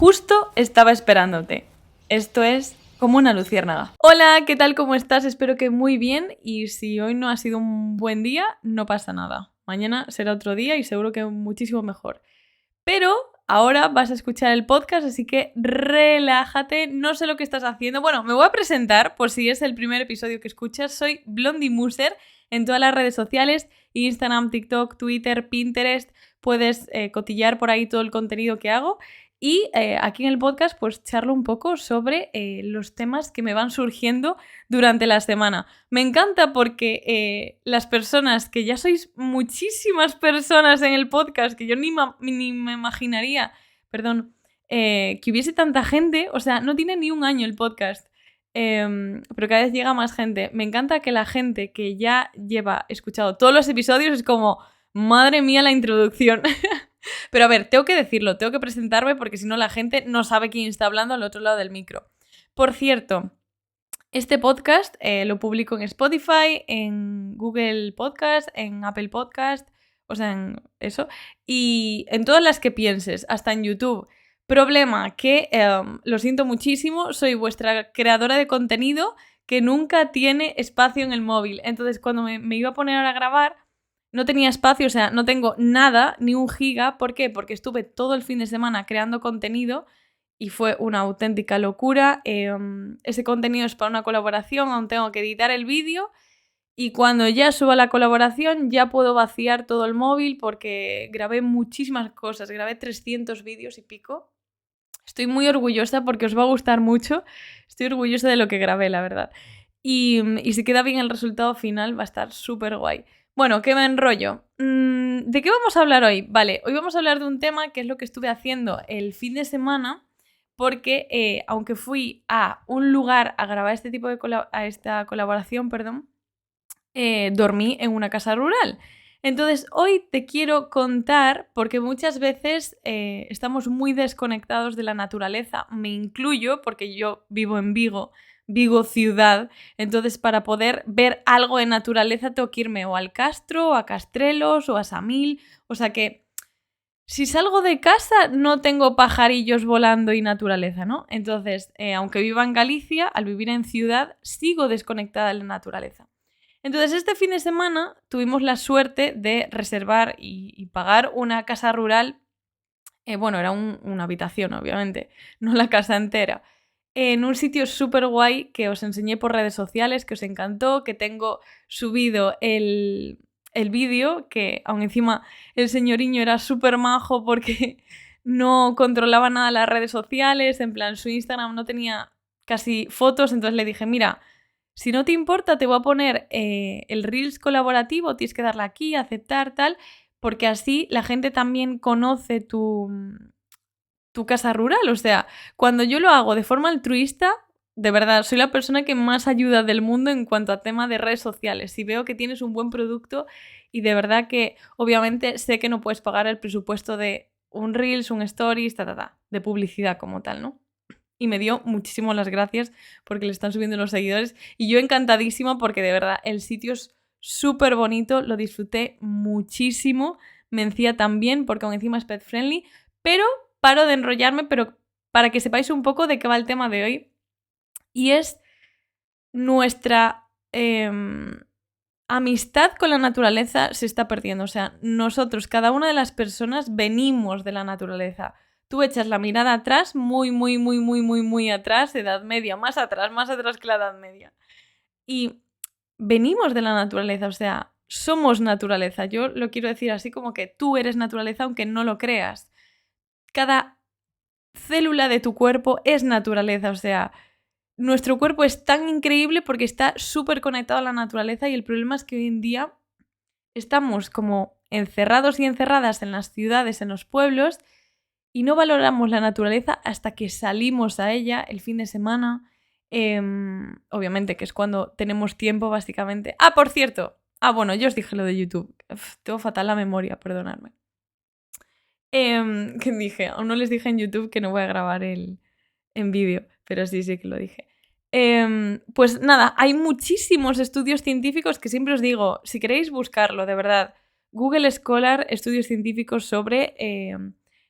justo estaba esperándote. Esto es Como una luciérnaga. Hola, ¿qué tal? ¿Cómo estás? Espero que muy bien, y si hoy no ha sido un buen día, no pasa nada. Mañana será otro día y seguro que muchísimo mejor. Pero ahora vas a escuchar el podcast, así que relájate, no sé lo que estás haciendo. Bueno, me voy a presentar por si es el primer episodio que escuchas. Soy Blondie Muser en todas las redes sociales, Instagram, TikTok, Twitter, Pinterest. Puedes cotillar por ahí todo el contenido que hago. Y aquí en el podcast pues charlo un poco sobre los temas que me van surgiendo durante la semana. Me encanta porque las personas, que ya sois muchísimas personas en el podcast, que yo ni me imaginaría, que hubiese tanta gente. O sea, no tiene ni un año el podcast, pero cada vez llega más gente. Me encanta que la gente que ya lleva escuchado todos los episodios es como, madre mía la introducción. Pero a ver, tengo que decirlo, tengo que presentarme porque si no la gente no sabe quién está hablando al otro lado del micro. Por cierto, este podcast lo publico en Spotify, en Google Podcast, en Apple Podcast, o sea, en eso, y en todas las que pienses, hasta en YouTube. Problema que, lo siento muchísimo, soy vuestra creadora de contenido que nunca tiene espacio en el móvil. Entonces, cuando me iba a poner a grabar, no tenía espacio, o sea, no tengo nada, ni un giga. ¿Por qué? Porque estuve todo el fin de semana creando contenido y fue una auténtica locura. Ese contenido es para una colaboración, aún tengo que editar el vídeo y cuando ya suba la colaboración ya puedo vaciar todo el móvil porque grabé muchísimas cosas, grabé 300 vídeos y pico. Estoy muy orgullosa porque os va a gustar mucho, estoy orgullosa de lo que grabé, la verdad. Y si queda bien el resultado final va a estar súper guay. Bueno, ¿qué me enrollo? ¿De qué vamos a hablar hoy? Vale, hoy vamos a hablar de un tema que es lo que estuve haciendo el fin de semana, porque aunque fui a un lugar a grabar esta colaboración, dormí en una casa rural. Entonces hoy te quiero contar, porque muchas veces estamos muy desconectados de la naturaleza, me incluyo porque yo vivo en Vigo ciudad, entonces para poder ver algo de naturaleza tengo que irme o al Castro, o a Castrelos, o a Samil, o sea que si salgo de casa no tengo pajarillos volando y naturaleza, ¿no? Entonces, aunque viva en Galicia, al vivir en ciudad sigo desconectada de la naturaleza. Entonces este fin de semana tuvimos la suerte de reservar y pagar una casa rural, bueno, era una habitación obviamente, no la casa entera, en un sitio súper guay que os enseñé por redes sociales, que os encantó, que tengo subido el vídeo, que aún encima el señoriño era súper majo porque no controlaba nada las redes sociales, en plan su Instagram no tenía casi fotos, entonces le dije, mira, si no te importa te voy a poner el Reels colaborativo, tienes que darle aquí, aceptar, tal, porque así la gente también conoce tu casa rural. O sea, cuando yo lo hago de forma altruista, de verdad, soy la persona que más ayuda del mundo en cuanto a tema de redes sociales. Si veo que tienes un buen producto y de verdad que obviamente sé que no puedes pagar el presupuesto de un Reels, un Stories, de publicidad como tal, ¿no? Y me dio muchísimo las gracias porque le están subiendo los seguidores y yo encantadísima porque de verdad el sitio es súper bonito, lo disfruté muchísimo, me encía también porque aún encima es pet friendly, pero paro de enrollarme, pero para que sepáis un poco de qué va el tema de hoy, y es nuestra amistad con la naturaleza se está perdiendo. O sea, nosotros, cada una de las personas, venimos de la naturaleza. Tú echas la mirada atrás, muy atrás, Edad Media, más atrás que la Edad Media. Y venimos de la naturaleza, o sea, somos naturaleza. Yo lo quiero decir así como que tú eres naturaleza aunque no lo creas. Cada célula de tu cuerpo es naturaleza, o sea, nuestro cuerpo es tan increíble porque está súper conectado a la naturaleza y el problema es que hoy en día estamos como encerrados y encerradas en las ciudades, en los pueblos y no valoramos la naturaleza hasta que salimos a ella el fin de semana, obviamente que es cuando tenemos tiempo básicamente. Ah, por cierto, bueno, yo os dije lo de YouTube, tengo fatal la memoria, perdonadme. ¿Qué dije? Aún no les dije en YouTube que no voy a grabar en vídeo, pero sí que lo dije. Pues nada, hay muchísimos estudios científicos que siempre os digo, si queréis buscarlo, de verdad, Google Scholar, estudios científicos sobre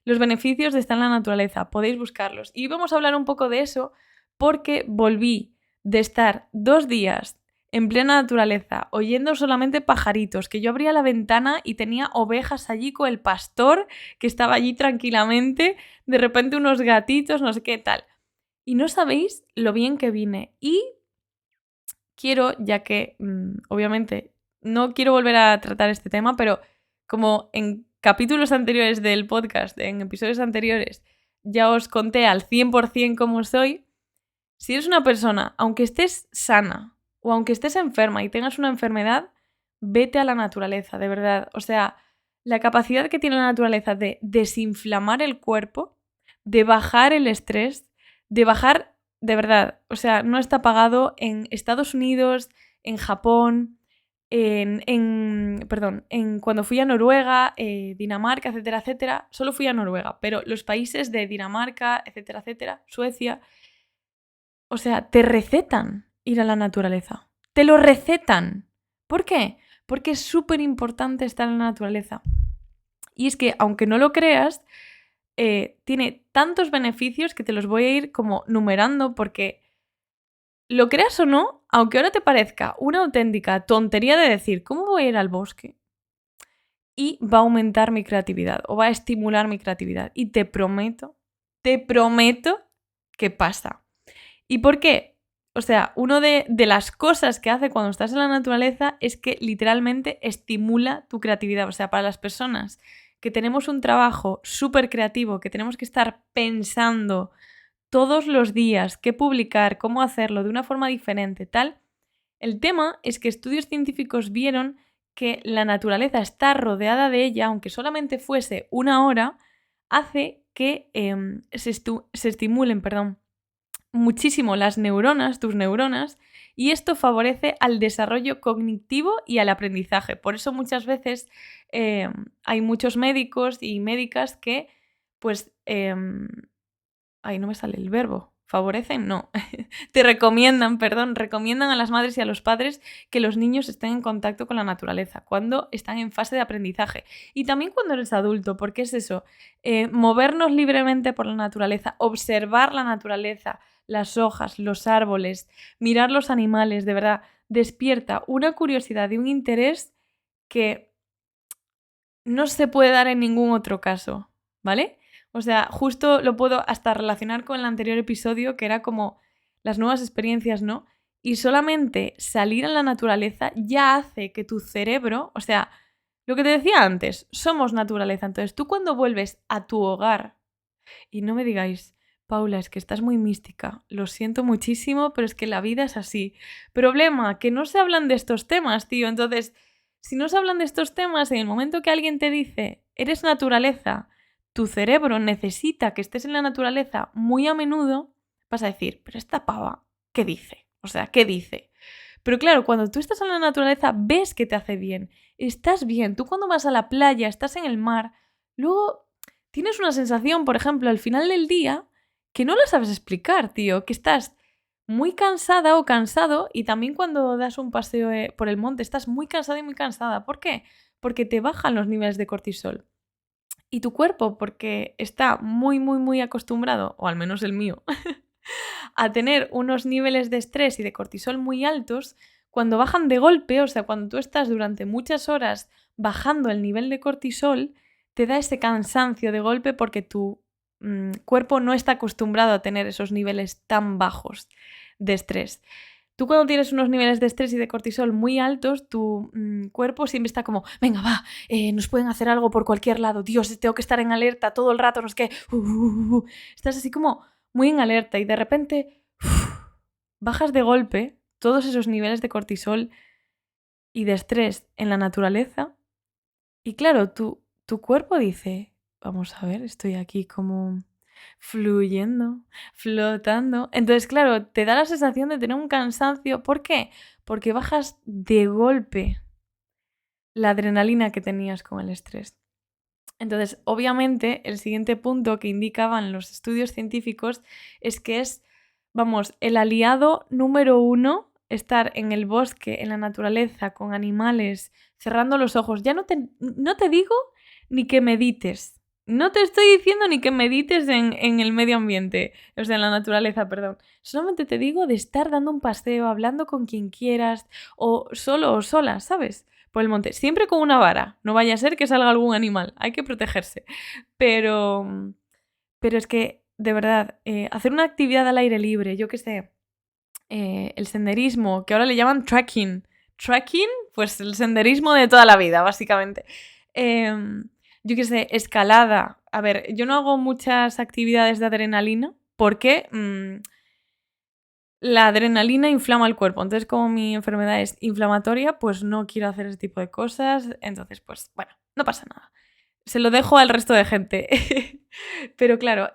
los beneficios de estar en la naturaleza, podéis buscarlos. Y vamos a hablar un poco de eso porque volví de estar 2 días en plena naturaleza, oyendo solamente pajaritos, que yo abría la ventana y tenía ovejas allí con el pastor que estaba allí tranquilamente, de repente unos gatitos, no sé qué tal. Y no sabéis lo bien que vine. Y quiero, ya que obviamente no quiero volver a tratar este tema, pero como en capítulos anteriores del podcast, en episodios anteriores, ya os conté al 100% cómo soy, si eres una persona, aunque estés sana o aunque estés enferma y tengas una enfermedad, vete a la naturaleza, de verdad. O sea, la capacidad que tiene la naturaleza de desinflamar el cuerpo, de bajar el estrés, de bajar, de verdad, o sea, no está pagado en Estados Unidos, en Japón, en cuando fui a Noruega, Dinamarca, etcétera, etcétera. Solo fui a Noruega, pero los países de Dinamarca, etcétera, etcétera, Suecia, o sea, te recetan ir a la naturaleza. Te lo recetan. ¿Por qué? Porque es súper importante estar en la naturaleza. Y es que, aunque no lo creas, tiene tantos beneficios que te los voy a ir como numerando porque, lo creas o no, aunque ahora te parezca una auténtica tontería de decir, ¿cómo voy a ir al bosque? Y va a aumentar mi creatividad o va a estimular mi creatividad. Y te prometo que pasa. ¿Y por qué? O sea, una de las cosas que hace cuando estás en la naturaleza es que literalmente estimula tu creatividad. O sea, para las personas que tenemos un trabajo súper creativo, que tenemos que estar pensando todos los días qué publicar, cómo hacerlo de una forma diferente, tal, el tema es que estudios científicos vieron que la naturaleza está rodeada de ella, aunque solamente fuese 1 hora, hace que se estimulen, muchísimo las neuronas, tus neuronas, y esto favorece al desarrollo cognitivo y al aprendizaje. Por eso muchas veces hay muchos médicos y médicas que, pues, ahí no me sale el verbo. ¿Favorecen? No. Recomiendan a las madres y a los padres que los niños estén en contacto con la naturaleza cuando están en fase de aprendizaje. Y también cuando eres adulto, porque es eso, movernos libremente por la naturaleza, observar la naturaleza, las hojas, los árboles, mirar los animales, de verdad, despierta una curiosidad y un interés que no se puede dar en ningún otro caso, ¿vale? O sea, justo lo puedo hasta relacionar con el anterior episodio, que era como las nuevas experiencias, ¿no? Y solamente salir a la naturaleza ya hace que tu cerebro, o sea, lo que te decía antes, somos naturaleza. Entonces, tú cuando vuelves a tu hogar, y no me digáis, Paula, es que estás muy mística, lo siento muchísimo, pero es que la vida es así. Problema, que no se hablan de estos temas, tío. Entonces, si no se hablan de estos temas, en el momento que alguien te dice, eres naturaleza, tu cerebro necesita que estés en la naturaleza muy a menudo, vas a decir, pero esta pava, ¿qué dice? O sea, ¿qué dice? Pero claro, cuando tú estás en la naturaleza, ves que te hace bien, estás bien. Tú cuando vas a la playa, estás en el mar, luego tienes una sensación, por ejemplo, al final del día, que no la sabes explicar, tío, que estás muy cansada o cansado y también cuando das un paseo por el monte estás muy cansada y muy cansada. ¿Por qué? Porque te bajan los niveles de cortisol. Y tu cuerpo, porque está muy, muy, muy acostumbrado, o al menos el mío, a tener unos niveles de estrés y de cortisol muy altos, cuando bajan de golpe, o sea, cuando tú estás durante muchas horas bajando el nivel de cortisol, te da ese cansancio de golpe porque tu cuerpo no está acostumbrado a tener esos niveles tan bajos de estrés. Tú cuando tienes unos niveles de estrés y de cortisol muy altos, tu cuerpo siempre está como, venga, va, nos pueden hacer algo por cualquier lado, Dios, tengo que estar en alerta todo el rato, no sé qué. Estás así como muy en alerta y de repente bajas de golpe todos esos niveles de cortisol y de estrés en la naturaleza y claro, tu cuerpo dice, vamos a ver, estoy aquí como fluyendo, flotando. Entonces, claro, te da la sensación de tener un cansancio. ¿Por qué? Porque bajas de golpe la adrenalina que tenías con el estrés. Entonces, obviamente, el siguiente punto que indicaban los estudios científicos es que es, vamos, el aliado número 1, estar en el bosque, en la naturaleza, con animales, cerrando los ojos. Ya no te digo ni que medites, No te estoy diciendo ni que medites en el medio ambiente, o sea, en la naturaleza, perdón. Solamente te digo de estar dando un paseo, hablando con quien quieras, o solo o sola, ¿sabes? Por el monte. Siempre con una vara. No vaya a ser que salga algún animal. Hay que protegerse. Pero, pero es que, de verdad, hacer una actividad al aire libre, yo qué sé, el senderismo, que ahora le llaman trekking. Trekking, pues el senderismo de toda la vida, básicamente. Yo qué sé, escalada. A ver, yo no hago muchas actividades de adrenalina porque la adrenalina inflama el cuerpo. Entonces, como mi enfermedad es inflamatoria, pues no quiero hacer ese tipo de cosas. Entonces, pues bueno, no pasa nada. Se lo dejo al resto de gente. Pero claro,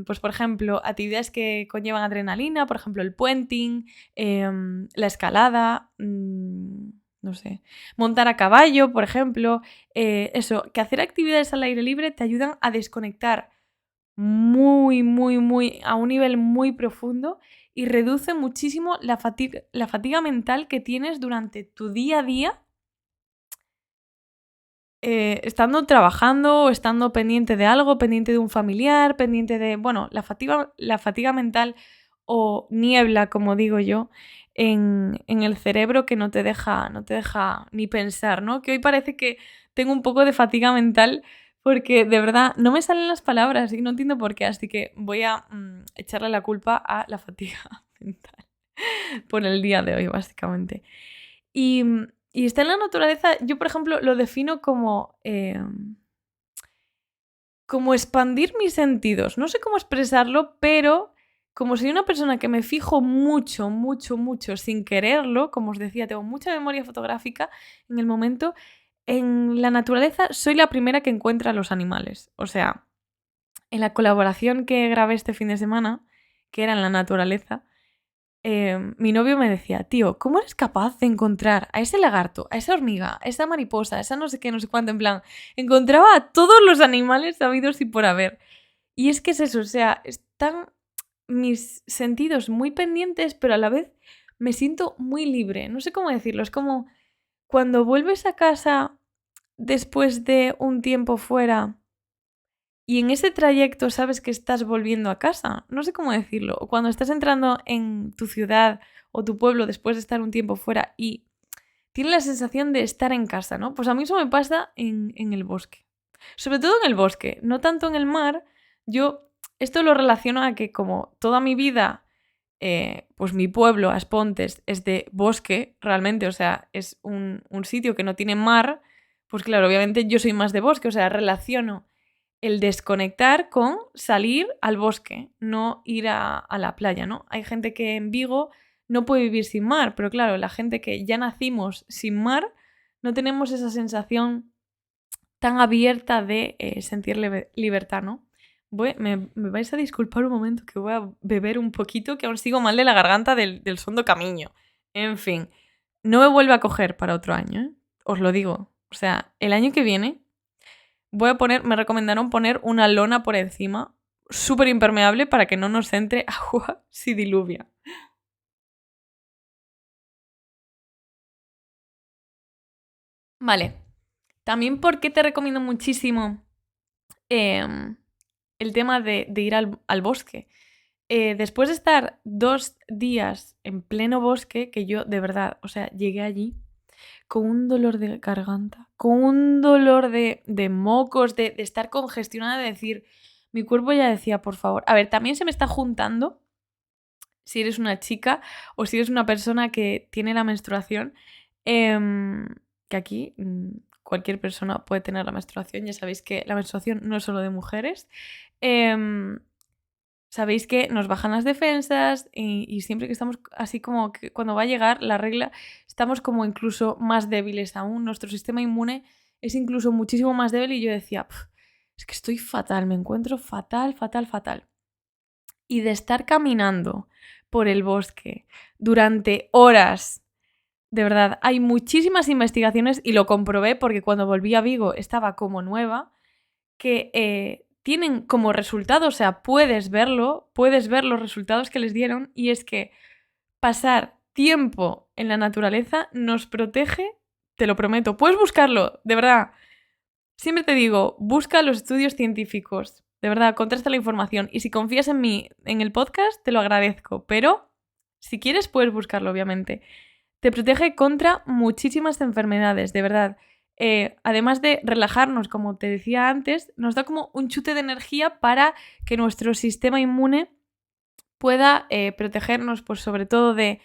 pues por ejemplo, actividades que conllevan adrenalina, por ejemplo, el puenting, la escalada, no sé, montar a caballo, por ejemplo. Eso, que hacer actividades al aire libre te ayudan a desconectar muy, muy, muy, a un nivel muy profundo y reduce muchísimo la fatiga mental que tienes durante tu día a día estando trabajando o estando pendiente de algo, pendiente de un familiar, pendiente de, bueno, la fatiga mental o niebla, como digo yo, en el cerebro que no te deja ni pensar, ¿no? Que hoy parece que tengo un poco de fatiga mental porque de verdad no me salen las palabras y no entiendo por qué, así que voy a echarle la culpa a la fatiga mental por el día de hoy, básicamente. Y, y está en la naturaleza, yo por ejemplo lo defino como expandir mis sentidos. No sé cómo expresarlo, pero como soy una persona que me fijo mucho, mucho, mucho sin quererlo, como os decía, tengo mucha memoria fotográfica en el momento, en la naturaleza soy la primera que encuentra a los animales. O sea, en la colaboración que grabé este fin de semana, que era en la naturaleza, mi novio me decía, tío, ¿cómo eres capaz de encontrar a ese lagarto, a esa hormiga, a esa mariposa, a esa no sé qué, no sé cuánto? En plan, encontraba a todos los animales sabidos y por haber. Y es que es eso, o sea, están mis sentidos muy pendientes, pero a la vez me siento muy libre. No sé cómo decirlo, es como cuando vuelves a casa después de un tiempo fuera y en ese trayecto sabes que estás volviendo a casa. No sé cómo decirlo. O cuando estás entrando en tu ciudad o tu pueblo después de estar un tiempo fuera y tienes la sensación de estar en casa, ¿no? Pues a mí eso me pasa en el bosque. Sobre todo en el bosque, no tanto en el mar. Yo esto lo relaciono a que como toda mi vida, pues mi pueblo, Aspontes, es de bosque, realmente, o sea, es un sitio que no tiene mar, pues claro, obviamente yo soy más de bosque, o sea, relaciono el desconectar con salir al bosque, no ir a la playa, ¿no? Hay gente que en Vigo no puede vivir sin mar, pero claro, la gente que ya nacimos sin mar, no tenemos esa sensación tan abierta de sentir libertad, ¿no? Me vais a disculpar un momento que voy a beber un poquito, que aún sigo mal de la garganta del Sondo Camiño. En fin, no me vuelve a coger para otro año, ¿eh? Os lo digo. O sea, el año que viene me recomendaron poner una lona por encima, súper impermeable, para que no nos entre agua si diluvia. Vale. También porque te recomiendo muchísimo em, el tema de ir al bosque. Después de estar 2 días en pleno bosque, que yo de verdad, o sea, llegué allí con un dolor de garganta, con un dolor de mocos, de estar congestionada, de decir, mi cuerpo ya decía, por favor. A ver, también se me está juntando, si eres una chica o si eres una persona que tiene la menstruación, que aquí cualquier persona puede tener la menstruación, ya sabéis que la menstruación no es solo de mujeres. Em, Sabéis que nos bajan las defensas y siempre que estamos así como que cuando va a llegar la regla, estamos como incluso más débiles aún. Nuestro sistema inmune es incluso muchísimo más débil y yo decía, es que estoy fatal, me encuentro fatal, fatal, fatal. Y de estar caminando por el bosque durante horas, de verdad, hay muchísimas investigaciones y lo comprobé porque cuando volví a Vigo estaba como nueva, que tienen como resultado, o sea, puedes ver los resultados que les dieron y es que pasar tiempo en la naturaleza nos protege, te lo prometo. Puedes buscarlo, de verdad. siempre te digo, busca los estudios científicos. De verdad, contrasta la información. Y si confías en mí, en el podcast, te lo agradezco. Pero si quieres, puedes buscarlo, obviamente. Te protege contra muchísimas enfermedades, de verdad. Además de relajarnos, como te decía antes, nos da como un chute de energía para que nuestro sistema inmune pueda protegernos, pues sobre todo de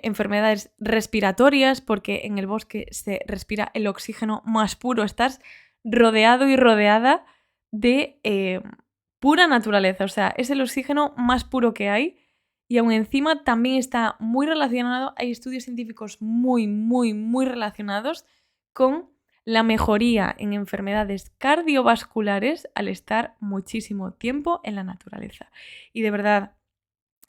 enfermedades respiratorias, porque en el bosque se respira el oxígeno más puro. Estás rodeado y rodeada de pura naturaleza, o sea, es el oxígeno más puro que hay y aún encima también está muy relacionado, hay estudios científicos muy, muy, muy relacionados con la mejoría en enfermedades cardiovasculares al estar muchísimo tiempo en la naturaleza. Y de verdad,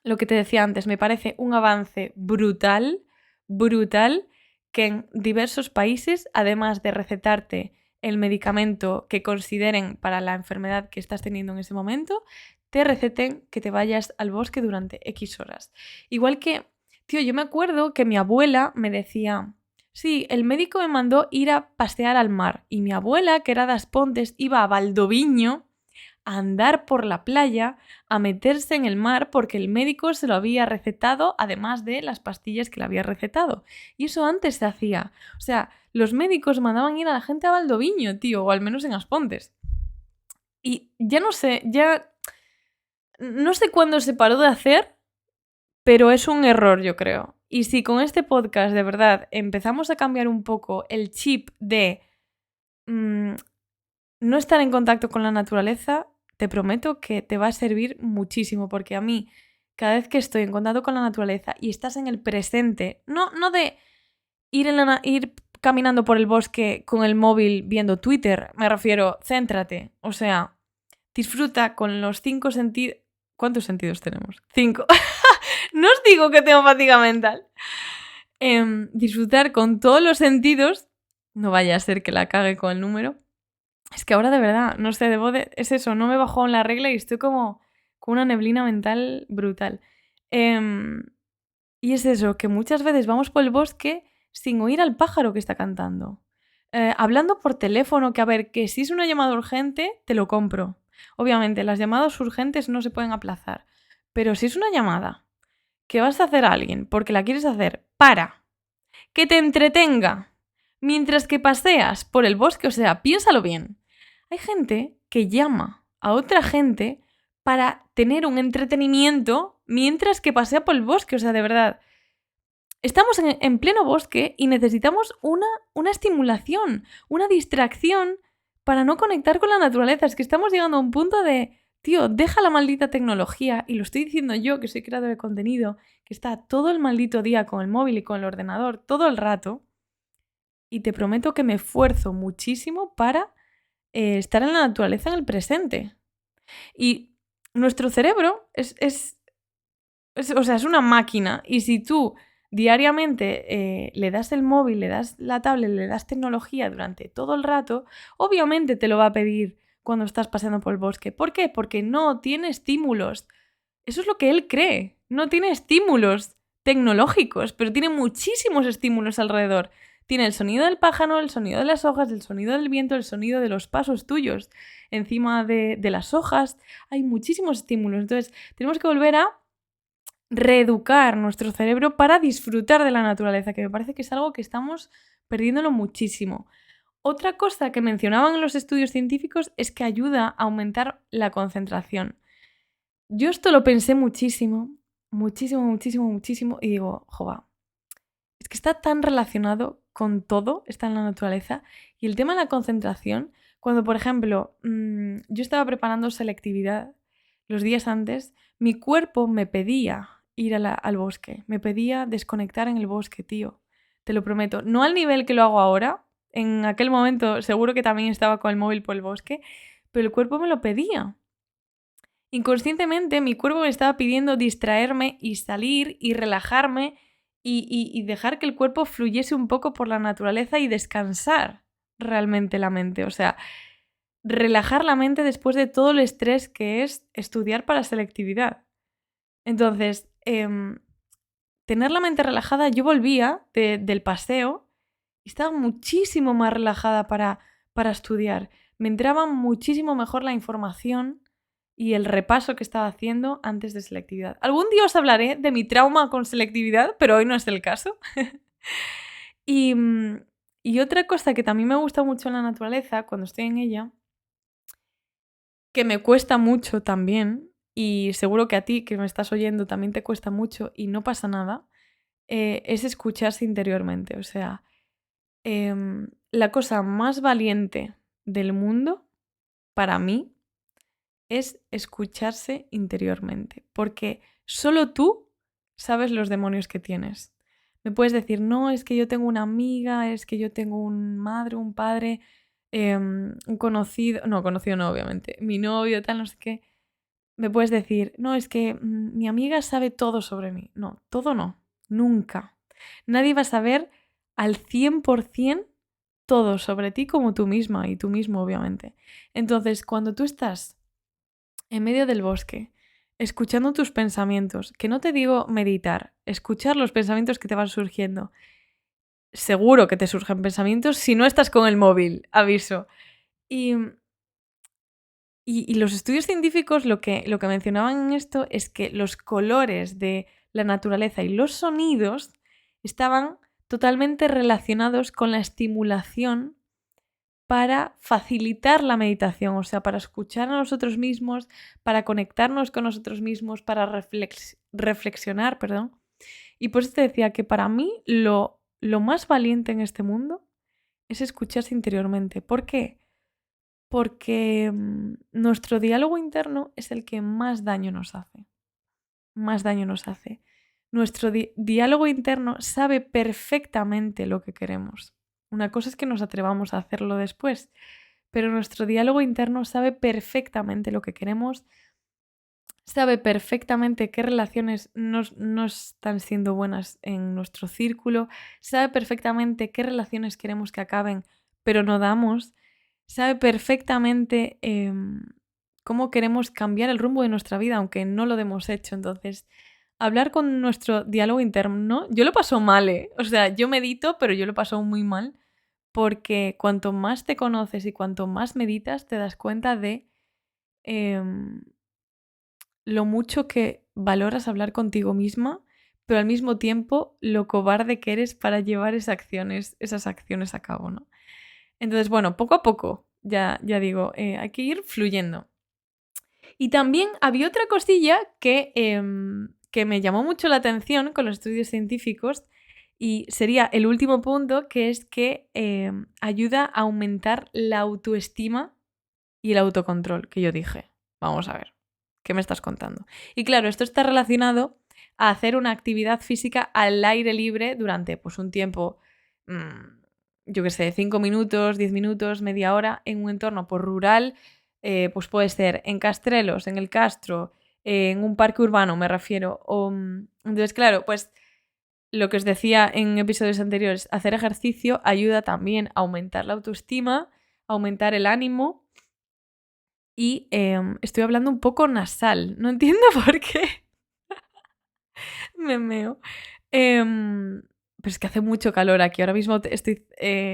lo que te decía antes, me parece un avance brutal, brutal, que en diversos países, además de recetarte el medicamento que consideren para la enfermedad que estás teniendo en ese momento, te receten que te vayas al bosque durante X horas. Igual que, tío, yo me acuerdo que mi abuela me decía, sí, el médico me mandó ir a pasear al mar y mi abuela, que era de Aspontes, iba a Valdoviño a andar por la playa, a meterse en el mar porque el médico se lo había recetado, además de las pastillas que le había recetado. Y eso antes se hacía. O sea, los médicos mandaban ir a la gente a Valdoviño, tío, o al menos en Aspontes. Y ya no sé, ya... No sé cuándo se paró de hacer, pero es un error, yo creo. Y si con este podcast, de verdad, empezamos a cambiar un poco el chip de no estar en contacto con la naturaleza, te prometo que te va a servir muchísimo, porque a mí, cada vez que estoy en contacto con la naturaleza y estás en el presente, no de ir caminando por el bosque con el móvil viendo Twitter, me refiero, céntrate, o sea, disfruta con los 5 sentidos. ¿Cuántos sentidos tenemos? 5. No os digo que tengo fatiga mental. Disfrutar con todos los sentidos, no vaya a ser que la cague con el número. Es que ahora de verdad, no sé, es eso, no me bajó en la regla y estoy como con una neblina mental brutal. Y es eso, que muchas veces vamos por el bosque sin oír al pájaro que está cantando. Hablando por teléfono, que a ver, que si es una llamada urgente, te lo compro. Obviamente, las llamadas urgentes no se pueden aplazar. Pero si es una llamada que vas a hacer a alguien porque la quieres hacer para que te entretenga mientras que paseas por el bosque, o sea, piénsalo bien. Hay gente que llama a otra gente para tener un entretenimiento mientras que pasea por el bosque, o sea, de verdad. Estamos en pleno bosque y necesitamos una estimulación, una distracción para no conectar con la naturaleza. Es que estamos llegando a un punto de, tío, deja la maldita tecnología, y lo estoy diciendo yo, que soy creador de contenido, que está todo el maldito día con el móvil y con el ordenador, todo el rato, y te prometo que me esfuerzo muchísimo para estar en la naturaleza en el presente. Y nuestro cerebro es una máquina, y si tú diariamente le das el móvil, le das la tablet, le das tecnología durante todo el rato, obviamente te lo va a pedir cuando estás paseando por el bosque. ¿Por qué? Porque no tiene estímulos. Eso es lo que él cree. No tiene estímulos tecnológicos, pero tiene muchísimos estímulos alrededor. Tiene el sonido del pájaro, el sonido de las hojas, el sonido del viento, el sonido de los pasos tuyos encima de las hojas. Hay muchísimos estímulos. Entonces, tenemos que volver a reeducar nuestro cerebro para disfrutar de la naturaleza, que me parece que es algo que estamos perdiéndolo muchísimo. Otra cosa que mencionaban en los estudios científicos es que ayuda a aumentar la concentración. Yo esto lo pensé muchísimo, y digo, jova, es que está tan relacionado con todo, está en la naturaleza. Y el tema de la concentración, cuando, por ejemplo, yo estaba preparando selectividad los días antes, mi cuerpo me pedía ir al bosque, me pedía desconectar en el bosque, tío. Te lo prometo. No al nivel que lo hago ahora. En aquel momento seguro que también estaba con el móvil por el bosque, pero el cuerpo me lo pedía. Inconscientemente mi cuerpo me estaba pidiendo distraerme y salir y relajarme y dejar que el cuerpo fluyese un poco por la naturaleza y descansar realmente la mente. O sea, relajar la mente después de todo el estrés que es estudiar para selectividad. Entonces, tener la mente relajada, yo volvía del paseo y estaba muchísimo más relajada para para estudiar. Me entraba muchísimo mejor la información y el repaso que estaba haciendo antes de selectividad. Algún día os hablaré de mi trauma con selectividad, pero hoy no es el caso. Y otra cosa que también me gusta mucho en la naturaleza, cuando estoy en ella, que me cuesta mucho también, y seguro que a ti que me estás oyendo también te cuesta mucho y no pasa nada, es escucharse interiormente. O sea, la cosa más valiente del mundo, para mí, es escucharse interiormente. Porque solo tú sabes los demonios que tienes. Me puedes decir, no, es que yo tengo una amiga, es que yo tengo un madre, un padre, un conocido, no, conocido no, obviamente, mi novio, tal, no sé qué. Me puedes decir, no, es que mi amiga sabe todo sobre mí. No, todo no, nunca. Nadie va a saber al 100% todo sobre ti como tú misma y tú mismo, obviamente. Entonces, cuando tú estás en medio del bosque, escuchando tus pensamientos, que no te digo meditar, escuchar los pensamientos que te van surgiendo. Seguro que te surgen pensamientos si no estás con el móvil, aviso. Y los estudios científicos lo que mencionaban en esto es que los colores de la naturaleza y los sonidos estaban totalmente relacionados con la estimulación para facilitar la meditación, o sea, para escuchar a nosotros mismos, para conectarnos con nosotros mismos, para reflexionar, perdón. Y por eso te decía que para mí lo más valiente en este mundo es escucharse interiormente. ¿Por qué? Porque nuestro diálogo interno es el que más daño nos hace. Más daño nos hace. Nuestro diálogo interno sabe perfectamente lo que queremos. Una cosa es que nos atrevamos a hacerlo después, pero nuestro diálogo interno sabe perfectamente lo que queremos, sabe perfectamente qué relaciones no están siendo buenas en nuestro círculo, sabe perfectamente qué relaciones queremos que acaben, pero no damos, sabe perfectamente cómo queremos cambiar el rumbo de nuestra vida, aunque no lo hemos hecho. Entonces, hablar con nuestro diálogo interno, yo lo paso mal, ¿eh? O sea, yo medito, pero yo lo paso muy mal, porque cuanto más te conoces y cuanto más meditas, te das cuenta de lo mucho que valoras hablar contigo misma, pero al mismo tiempo lo cobarde que eres para llevar esas acciones a cabo, ¿no? Entonces, bueno, poco a poco, ya digo, hay que ir fluyendo. Y también había otra cosilla que me llamó mucho la atención con los estudios científicos y sería el último punto, que es que ayuda a aumentar la autoestima y el autocontrol, que yo dije. Vamos a ver, ¿qué me estás contando? Y claro, esto está relacionado a hacer una actividad física al aire libre durante pues, un tiempo, yo qué sé, 5 minutos, 10 minutos, media hora, en un entorno pues, rural, pues puede ser en Castrelos, en el Castro, en un parque urbano, me refiero. Entonces, claro, pues lo que os decía en episodios anteriores, hacer ejercicio ayuda también a aumentar la autoestima, a aumentar el ánimo. Y estoy hablando un poco nasal. No entiendo por qué. Me meo. Pero es que hace mucho calor aquí. Ahora mismo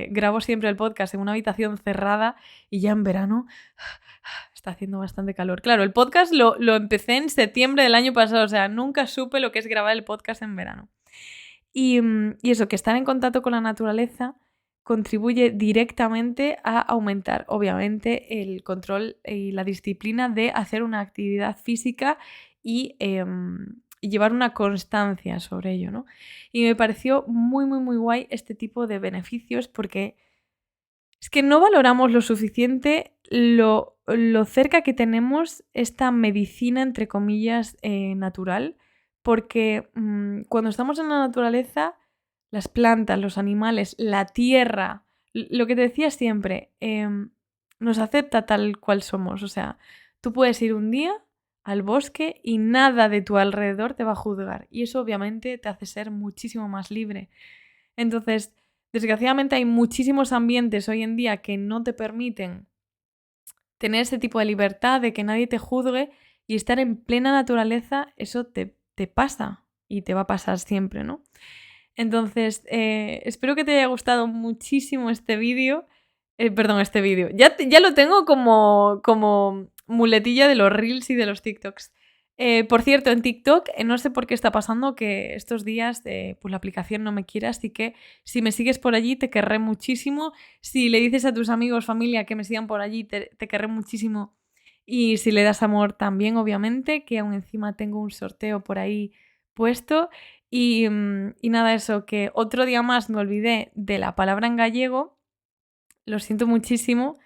grabo siempre el podcast en una habitación cerrada y ya en verano está haciendo bastante calor. Claro, el podcast lo empecé en septiembre del año pasado. O sea, nunca supe lo que es grabar el podcast en verano. Y eso, que estar en contacto con la naturaleza contribuye directamente a aumentar, obviamente, el control y la disciplina de hacer una actividad física y llevar una constancia sobre ello, ¿no? Y me pareció muy, muy, muy guay este tipo de beneficios porque es que no valoramos lo suficiente lo cerca que tenemos esta medicina, entre comillas, natural, porque cuando estamos en la naturaleza, las plantas, los animales, la tierra, lo que te decía siempre, nos acepta tal cual somos. O sea, tú puedes ir un día al bosque y nada de tu alrededor te va a juzgar. Y eso obviamente te hace ser muchísimo más libre. Entonces, desgraciadamente hay muchísimos ambientes hoy en día que no te permiten tener ese tipo de libertad, de que nadie te juzgue, y estar en plena naturaleza, eso te pasa y te va a pasar siempre, ¿no? Entonces, espero que te haya gustado muchísimo este vídeo. Perdón, este vídeo. Ya lo tengo como muletilla de los Reels y de los TikToks. Por cierto, en TikTok no sé por qué está pasando que estos días pues la aplicación no me quiere, así que si me sigues por allí te querré muchísimo. Si le dices a tus amigos, familia que me sigan por allí, te querré muchísimo. Y si le das amor también, obviamente, que aún encima tengo un sorteo por ahí puesto. Y nada, eso, que otro día más me olvidé de la palabra en gallego. Lo siento muchísimo,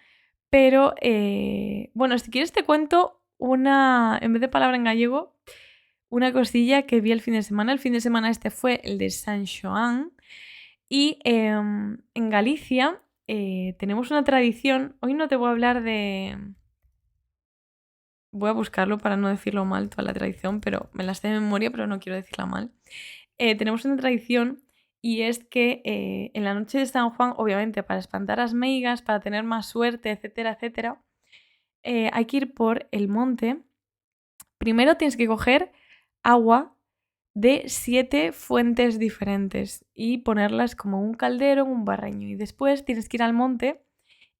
pero bueno, si quieres te cuento en vez de palabra en gallego, una cosilla que vi el fin de semana. El fin de semana este fue el de San Xoán y en Galicia tenemos una tradición. Hoy no te voy a hablar de... Voy a buscarlo para no decirlo mal toda la tradición, pero me la sé de memoria, pero no quiero decirla mal. Tenemos una tradición y es que en la noche de San Juan, obviamente para espantar las meigas, para tener más suerte, etcétera, etcétera, hay que ir por el monte. Primero tienes que coger agua de 7 fuentes diferentes y ponerlas como un caldero, en un barreño. Y después tienes que ir al monte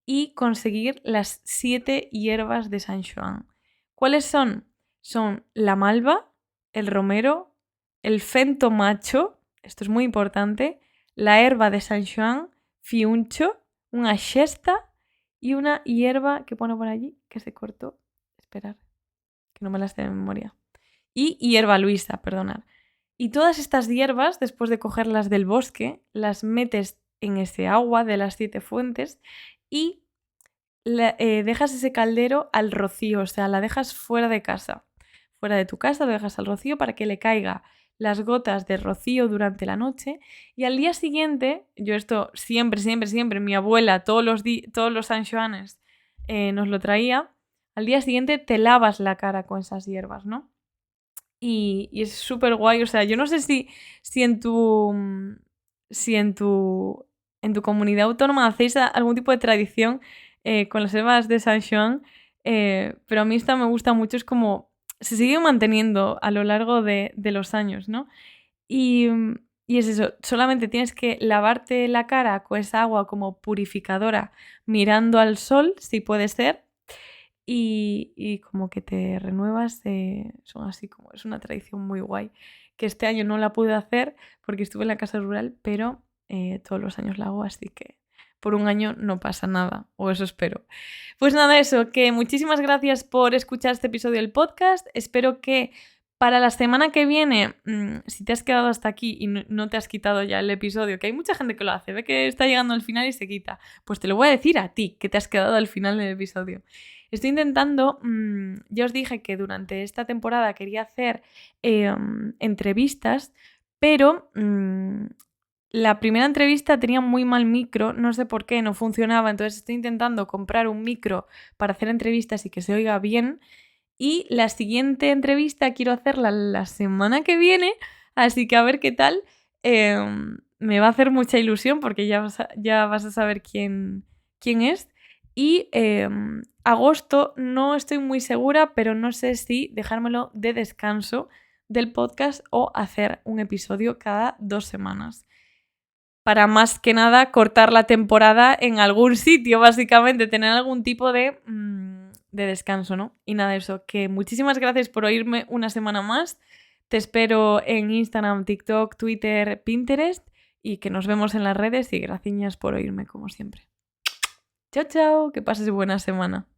y conseguir las 7 hierbas de San Xoán. ¿Cuáles son? Son la malva, el romero, el fento macho, esto es muy importante, la herba de San Xoán, fiuncho, una xesta y una hierba que pone por allí que se cortó. Esperar, que no me las sé de memoria. Y hierba luisa, perdonad. Y todas estas hierbas, después de cogerlas del bosque, las metes en ese agua de las 7 fuentes y dejas ese caldero al rocío, o sea, la dejas fuera de casa. Fuera de tu casa lo dejas al rocío para que le caiga las gotas de rocío durante la noche y al día siguiente, yo esto siempre, mi abuela todos los San Xoanes nos lo traía, al día siguiente te lavas la cara con esas hierbas, ¿no? Y es súper guay, o sea, yo no sé si en tu comunidad autónoma hacéis algún tipo de tradición con las hierbas de San Xoán, pero a mí esta me gusta mucho, es como se sigue manteniendo a lo largo de los años, ¿no? Y, y es eso, solamente tienes que lavarte la cara con esa agua como purificadora mirando al sol, si puede ser, y como que te renuevas, son así como, es una tradición muy guay, que este año no la pude hacer porque estuve en la casa rural, pero todos los años la hago, así que por un año no pasa nada, o eso espero. Pues nada, eso, que muchísimas gracias por escuchar este episodio del podcast, espero que para la semana que viene, si te has quedado hasta aquí y no te has quitado ya el episodio, que hay mucha gente que lo hace, ve que está llegando al final y se quita, pues te lo voy a decir a ti, que te has quedado al final del episodio. Estoy intentando, ya os dije que durante esta temporada quería hacer entrevistas, pero la primera entrevista tenía muy mal micro, no sé por qué, no funcionaba, entonces estoy intentando comprar un micro para hacer entrevistas y que se oiga bien. Y la siguiente entrevista quiero hacerla la semana que viene, así que a ver qué tal. Me va a hacer mucha ilusión porque ya vas a saber quién es. Y agosto no estoy muy segura, pero no sé si dejármelo de descanso del podcast o hacer un episodio cada 2 semanas. Para más que nada cortar la temporada en algún sitio, básicamente, tener algún tipo de descanso, ¿no? Y nada, eso, que muchísimas gracias por oírme una semana más. Te espero en Instagram, TikTok, Twitter, Pinterest y que nos vemos en las redes y gracias por oírme como siempre. Chao, chao, que pases buena semana.